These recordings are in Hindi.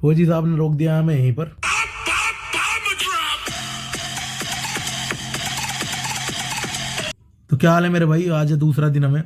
फौजी साहब ने रोक दिया हमें यहीं पर। तो क्या हाल है मेरे भाई, आज है दूसरा दिन हमें।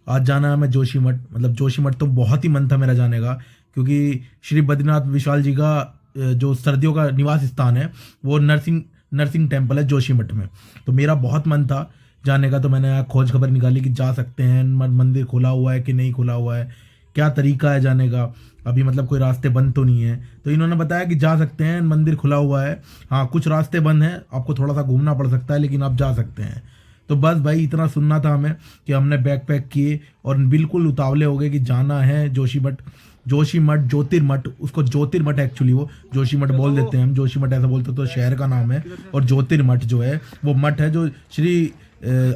आज जाना है हमें जोशीमठ। मतलब जोशीमठ तो बहुत ही मन था मेरा जाने का, क्योंकि श्री बद्रीनाथ विशाल जी का जो सर्दियों का निवास स्थान है वो नरसिंह टेम्पल है जोशीमठ में। तो मेरा बहुत मन था जाने का, तो मैंने यहाँ खोज खबर निकाली कि जा सकते हैं, मंदिर खुला हुआ है कि नहीं खुला हुआ है, क्या तरीका है जाने का, अभी मतलब कोई रास्ते बंद तो नहीं है। तो इन्होंने बताया कि जा सकते हैं, मंदिर खुला हुआ है, हाँ कुछ रास्ते बंद हैं, आपको थोड़ा सा घूमना पड़ सकता है, लेकिन आप जा सकते हैं। तो बस भाई इतना सुनना था हमें कि हमने बैग पैक किए और बिल्कुल उतावले हो गए कि जाना है जोशीमठ। ज्योतिर्मठ, उसको ज्योतिर्मठ एक्चुअली वो जोशीमठ बोल देते हैं हम, जोशीमठ ऐसा बोलते तो शहर का नाम है। और ज्योतिर्मठ जो है वो मठ है जो श्री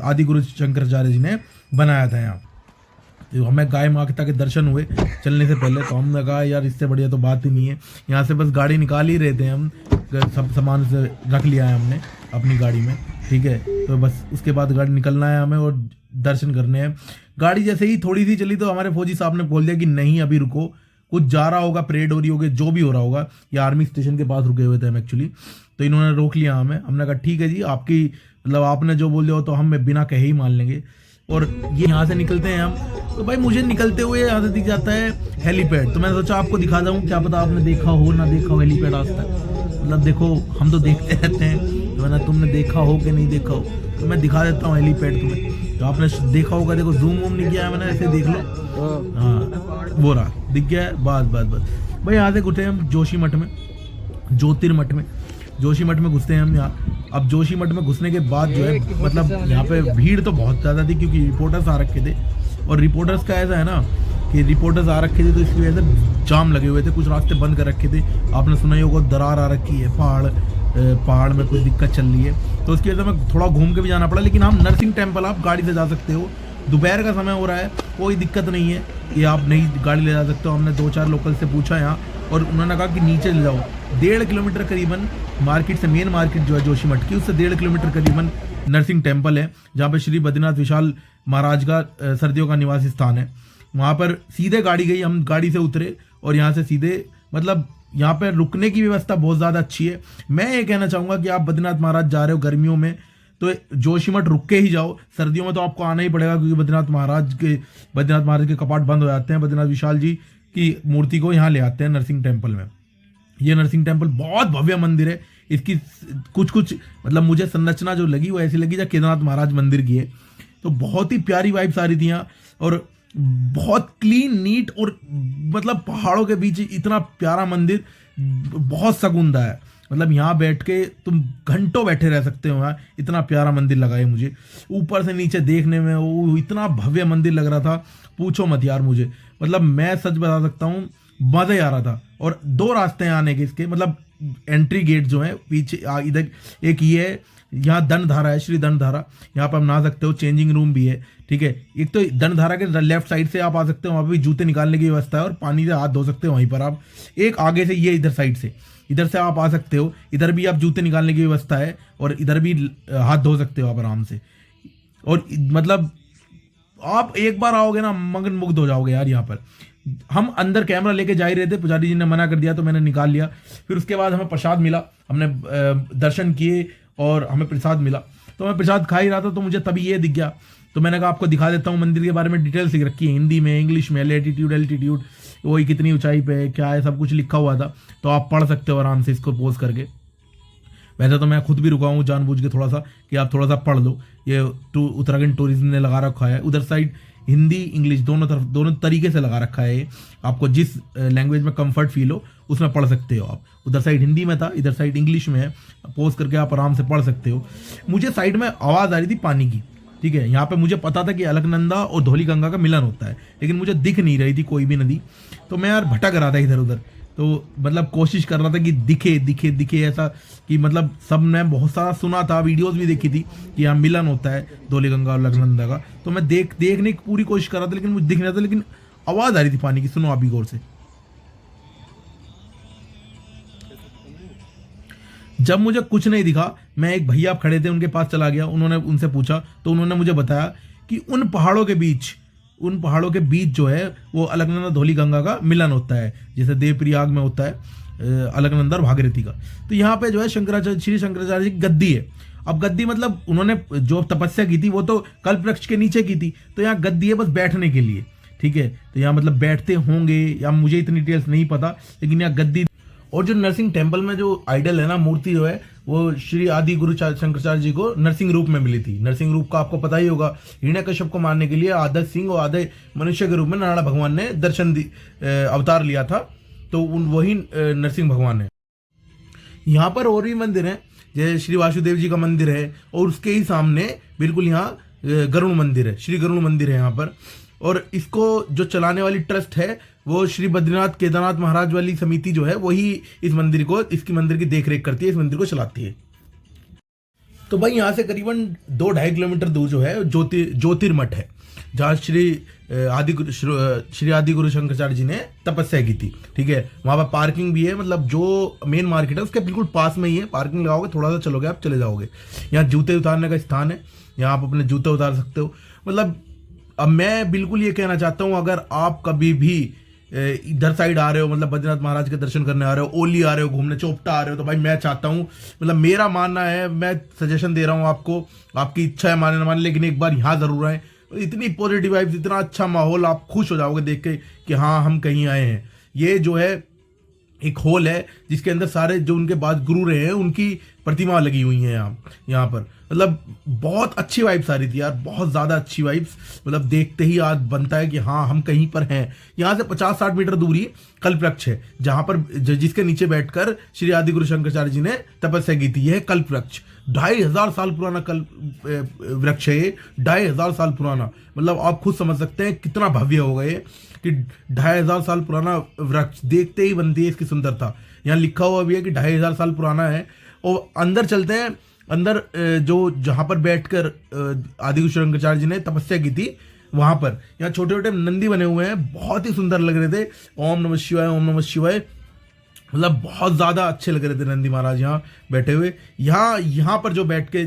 आदि गुरु शंकराचार्य जी ने बनाया था यहाँ। तो हमें गाय माता के दर्शन हुए चलने से पहले, तो हमने कहा यार इससे बढ़िया तो बात ही नहीं है। यहाँ से बस गाड़ी निकाल ही रहे थे हम, सब सामान से रख लिया है हमने अपनी गाड़ी में, ठीक है। तो बस उसके बाद गाड़ी निकलना है हमें और दर्शन करने हैं। गाड़ी जैसे ही थोड़ी सी चली तो हमारे फौजी साहब ने बोल दिया कि नहीं अभी रुको, कुछ जा रहा होगा, परेड हो रही होगी, जो भी हो रहा होगा। या आर्मी स्टेशन के पास रुके हुए थे हम एक्चुअली। तो इन्होंने रोक लिया हमें। हमने कहा ठीक है जी, आपकी मतलब आपने जो बोल दिया हो तो हम बिना कहे ही मान लेंगे। और ये यहाँ से निकलते हैं हम। तो भाई मुझे निकलते हुए यहाँ से दिख जाता है हेलीपैड। तो मैंने सोचा आपको दिखा दूँ, क्या पता आपने देखा हो ना देखा हो हेलीपैड आज तक। मतलब देखो हम तो देखते रहते हैं, तो मैंने तुमने देखा हो कि नहीं देखा हो, तो मैं दिखा देता हूँ हेलीपैड तुम्हें। तो आपने देखा होगा, देखो जूम वूम नहीं किया है मैंने, ऐसे देख लो। हाँ वो रहा, दिख गया है। बस भाई यहाँ से घुसे हम जोशीमठ में, ज्योतिर्मठ में। जोशीमठ में घुसते हैं हम यहाँ। अब जोशीमठ में घुसने के बाद जो है मतलब यहाँ पे भीड़ तो बहुत ज़्यादा थी, क्योंकि रिपोर्टर्स आ रखे थे। और रिपोर्टर्स का ऐसा है ना कि रिपोर्टर्स आ रखे थे, तो इसकी वजह से जाम लगे हुए थे, कुछ रास्ते बंद कर रखे थे। आपने सुना ही होगा दरार आ रखी है, पहाड़ में कुछ दिक्कत चल रही है, तो उसकी वजह से हमें थोड़ा घूम के भी जाना पड़ा। लेकिन हम नरसिंह टेम्पल आप गाड़ी से जा सकते हो, दोपहर का समय हो रहा है, कोई दिक्कत नहीं है कि आप नई गाड़ी ले जा सकते हो। हमने 2-4 लोकल से पूछा यहाँ, और उन्होंने कहा कि नीचे ले जाओ। 1.5 किलोमीटर करीबन मार्केट से, मेन मार्केट जो है जोशीमठ की, उससे 1.5 किलोमीटर करीबन नरसिंह टेम्पल है, जहाँ पे श्री बद्रीनाथ विशाल महाराज का सर्दियों का निवास स्थान है। वहाँ पर सीधे गाड़ी गई, हम गाड़ी से उतरे और यहाँ से सीधे मतलब यहाँ पर रुकने की व्यवस्था बहुत ज़्यादा अच्छी है। मैं ये कहना चाहूँगा कि आप बद्रीनाथ महाराज जा रहे हो गर्मियों में तो जोशीमठ रुक के ही जाओ, सर्दियों में तो आपको आना ही पड़ेगा, क्योंकि बद्रीनाथ महाराज के कपाट बंद हो जाते हैं। बद्रीनाथ विशाल जी की मूर्ति को यहाँ ले आते हैं नरसिंह टेम्पल में। ये नरसिंह टेम्पल बहुत भव्य मंदिर है। इसकी कुछ मतलब मुझे संरचना जो लगी वो ऐसी लगी जैसे केदारनाथ महाराज मंदिर की है। तो बहुत ही प्यारी वाइब्स आ रही थी यहाँ, और बहुत क्लीन नीट, और मतलब पहाड़ों के बीच इतना प्यारा मंदिर, बहुत सुकूनदा है। मतलब यहाँ बैठ के तुम घंटों बैठे रह सकते हो यहाँ, इतना प्यारा मंदिर लगा है मुझे। ऊपर से नीचे देखने में वो इतना भव्य मंदिर लग रहा था, पूछो मत यार। मुझे मतलब मैं सच बता सकता हूँ, मज़ा ही आ रहा था। और 2 रास्ते हैं आने के इसके, मतलब एंट्री गेट जो है पीछे इधर एक ये है, यहाँ दंडधारा है, श्री दंडधारा, यहाँ पर आप नहा सकते हो, चेंजिंग रूम भी है, ठीक है। एक तो दंडधारा के लेफ्ट साइड से आप आ सकते हो, वहाँ पर भी जूते निकालने की व्यवस्था है, और पानी से हाथ धो सकते हो वहीं पर आप। एक आगे से ये इधर साइड से, इधर से आप आ सकते हो, इधर भी आप जूते निकालने की व्यवस्था है, और इधर भी हाथ धो सकते हो आप आराम से। और मतलब आप एक बार आओगे ना, मगन मुग्ध हो जाओगे यार यहाँ पर। हम अंदर कैमरा लेके जा ही रहे थे, पुजारी जी ने मना कर दिया तो मैंने निकाल लिया। फिर उसके बाद हमें प्रसाद मिला, हमने दर्शन किए और हमें प्रसाद मिला। तो मैं प्रसाद खा ही रहा था, तो मुझे तभी ये दिख गया। तो मैंने कहा आपको दिखा देता हूँ, मंदिर के बारे में डिटेल्स लिख रखी है हिंदी में, इंग्लिश में, लेटीट्यूड एल्टीट्यूड, वही कितनी ऊंचाई पे है, क्या है, सब कुछ लिखा हुआ था। तो आप पढ़ सकते हो आराम से इसको पोज करके। वैसे तो मैं खुद भी रुका हूँ जानबूझ के थोड़ा सा, कि आप थोड़ा सा पढ़ लो। ये उत्तराखंड टूरिज्म ने लगा रखा है, उधर साइड हिंदी इंग्लिश दोनों तरीके से लगा रखा है। आपको जिस लैंग्वेज में कंफर्ट फील हो उसमें पढ़ सकते हो आप। उधर साइड हिंदी में था, इधर साइड इंग्लिश में है, पोज करके आप आराम से पढ़ सकते हो। मुझे साइड में आवाज़ आ रही थी पानी की, ठीक है। यहाँ पे मुझे पता था कि अलकनंदा और धौली गंगा का मिलन होता है, लेकिन मुझे दिख नहीं रही थी कोई भी नदी। तो मैं यार भटक रहा था इधर उधर, तो मतलब कोशिश कर रहा था कि दिखे ऐसा, कि मतलब सब ने बहुत सारा सुना था, वीडियोस भी देखी थी कि यहाँ मिलन होता है धौली गंगा और अलकनंदा का। तो मैं देखने की पूरी कोशिश कर रहा था, लेकिन मुझे दिख नहीं रहा था। लेकिन आवाज़ आ रही थी पानी की, सुनो आप भी गौर से। जब मुझे कुछ नहीं दिखा, मैं एक भैया खड़े थे उनके पास चला गया, उन्होंने उनसे पूछा, तो उन्होंने मुझे बताया कि उन पहाड़ों के बीच जो है वो अलकनंदा धौली गंगा का मिलन होता है, जैसे देवप्रयाग में होता है। अलकनंदा और भागीरथी का। तो यहाँ पे जो है शंकराचार्य, श्री शंकराचार्य जी की गद्दी है। अब गद्दी मतलब उन्होंने जो तपस्या की थी वो तो कल्प वृक्ष के नीचे की थी, तो यहाँ गद्दी है बस बैठने के लिए, ठीक है। तो यहाँ मतलब बैठते होंगे या मुझे इतनी डिटेल्स नहीं पता, लेकिन यहाँ गद्दी। और जो नरसिंह टेम्पल में जो आइडल है ना, मूर्ति जो है, वो श्री आदि गुरु शंकराचार्य जी को नरसिंह रूप में मिली थी। नरसिंह रूप का आपको पता ही होगा, हिरण्यकश्यप को मारने के लिए आधे सिंह और आधे मनुष्य के रूप में नारायण भगवान ने अवतार लिया था, तो वही नरसिंह भगवान है। यहाँ पर और भी मंदिर हैं, जैसे श्री वासुदेव जी का मंदिर है, और उसके ही सामने बिल्कुल यहाँ गरुड़ मंदिर है, श्री गरुड़ मंदिर है यहाँ पर। और इसको जो चलाने वाली ट्रस्ट है वो श्री बद्रीनाथ केदारनाथ महाराज वाली समिति जो है वही इस मंदिर को, इसकी मंदिर की देखरेख करती है, इस मंदिर को चलाती है। तो भाई यहाँ से करीबन 2-2.5 किलोमीटर दूर जो है ज्योतिर्मठ है, जहाँ श्री आदि गुरु शंकराचार्य जी ने तपस्या की थी, ठीक है। वहाँ पर पार्किंग भी है, मतलब जो मेन मार्केट है उसके बिल्कुल पास में ही है, पार्किंग लगाओगे थोड़ा सा चलोगे आप चले जाओगे। यहाँ जूते उतारने का स्थान है, यहाँ आप अपने जूते उतार सकते हो। मतलब अब मैं बिल्कुल ये कहना चाहता हूँ, अगर आप कभी भी इधर साइड आ रहे हो, मतलब बद्रीनाथ महाराज के दर्शन करने आ रहे हो, ओली आ रहे हो घूमने, चोपटा आ रहे हो, तो भाई मैं चाहता हूँ, मतलब मेरा मानना है, मैं सजेशन दे रहा हूँ आपको, आपकी इच्छा है माने ना माने, लेकिन एक बार यहाँ जरूर आए। इतनी पॉजिटिव वाइब्स, इतना अच्छा माहौल, आप खुश हो जाओगे देख के कि हाँ हम कहीं आए हैं। ये जो है एक हॉल है जिसके अंदर सारे जो उनके बाद गुरु रहे हैं उनकी प्रतिमा लगी हुई है यहाँ पर। मतलब बहुत अच्छी वाइब्स आ रही थी यार, बहुत ज़्यादा अच्छी वाइब्स, मतलब देखते ही आज बनता है कि हाँ हम कहीं पर हैं। यहाँ से 50-60 मीटर दूरी कल्प वृक्ष है, जहाँ पर जिसके नीचे बैठकर श्री आदि गुरु शंकराचार्य जी ने तपस्या की थी। यह कल्प वृक्ष 2500 साल पुराना कल्प वृक्ष है, 2500 साल पुराना। मतलब आप खुद समझ सकते हैं कितना भव्य होगा ये, कि 2500 साल पुराना वृक्ष देखते ही बनती है इसकी सुंदरता। यहाँ लिखा हुआ भी है कि 2500 साल पुराना है। और अंदर चलते हैं, अंदर जो जहाँ पर बैठकर आदि गुरु शंकराचार्य जी ने तपस्या की थी वहाँ पर यहाँ छोटे छोटे नंदी बने हुए हैं, बहुत ही सुंदर लग रहे थे। ओम नमः शिवाय, ओम नमः शिवाय, मतलब बहुत ज़्यादा अच्छे लग रहे थे नंदी महाराज यहाँ बैठे हुए। यहाँ पर जो बैठ के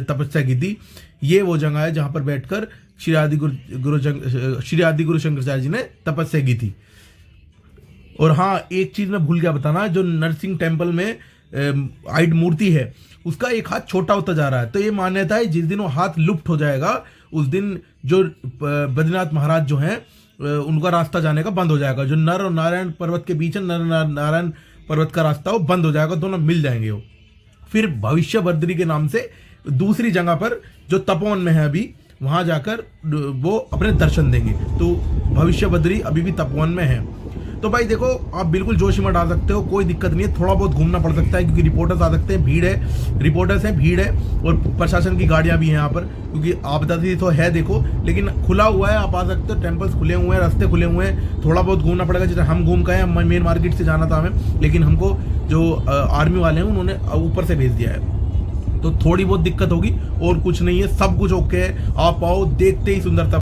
तपस्या की थी, ये वो जगह है जहाँ पर बैठकर श्री आदि गुरु शंकराचार्य जी ने तपस्या की थी। और हाँ, एक चीज़ मैं भूल गया बताना, जो नरसिंह टेम्पल में आइड मूर्ति है उसका एक हाथ छोटा होता जा रहा है। तो ये मान्यता है जिस दिन वो हाथ लुप्त हो जाएगा उस दिन जो बद्रीनाथ महाराज जो हैं उनका रास्ता जाने का बंद हो जाएगा। जो नर और नारायण पर्वत के बीच है, नर नारायण पर्वत का रास्ता वो बंद हो जाएगा, दोनों मिल जाएंगे वो। फिर भविष्य बद्री के नाम से दूसरी जगह पर जो तपोवन में है अभी, वहाँ जाकर वो अपने दर्शन देंगे। तो भविष्य बद्री अभी भी तपोवन में है। तो भाई देखो, आप बिल्कुल जोशीमठ आ सकते हो, कोई दिक्कत नहीं है। थोड़ा बहुत घूमना पड़ सकता है क्योंकि रिपोर्टर्स आ सकते हैं, भीड़ है, रिपोर्टर्स हैं, भीड़ है, और प्रशासन की गाड़ियां भी हैं यहाँ पर, क्योंकि आपदा थी तो है देखो, लेकिन खुला हुआ है, आप आ सकते हो। टेम्पल्स खुले हुए हैं, रास्ते खुले हुए हैं। थोड़ा बहुत घूमना पड़ेगा, जैसे हम घूम गए, मेन मार्केट से जाना था हमें, लेकिन हमको जो आर्मी वाले हैं उन्होंने ऊपर से भेज दिया है, तो थोड़ी बहुत दिक्कत होगी और कुछ नहीं है, सब कुछ ओके है। आप आओ, देखते ही सुंदरता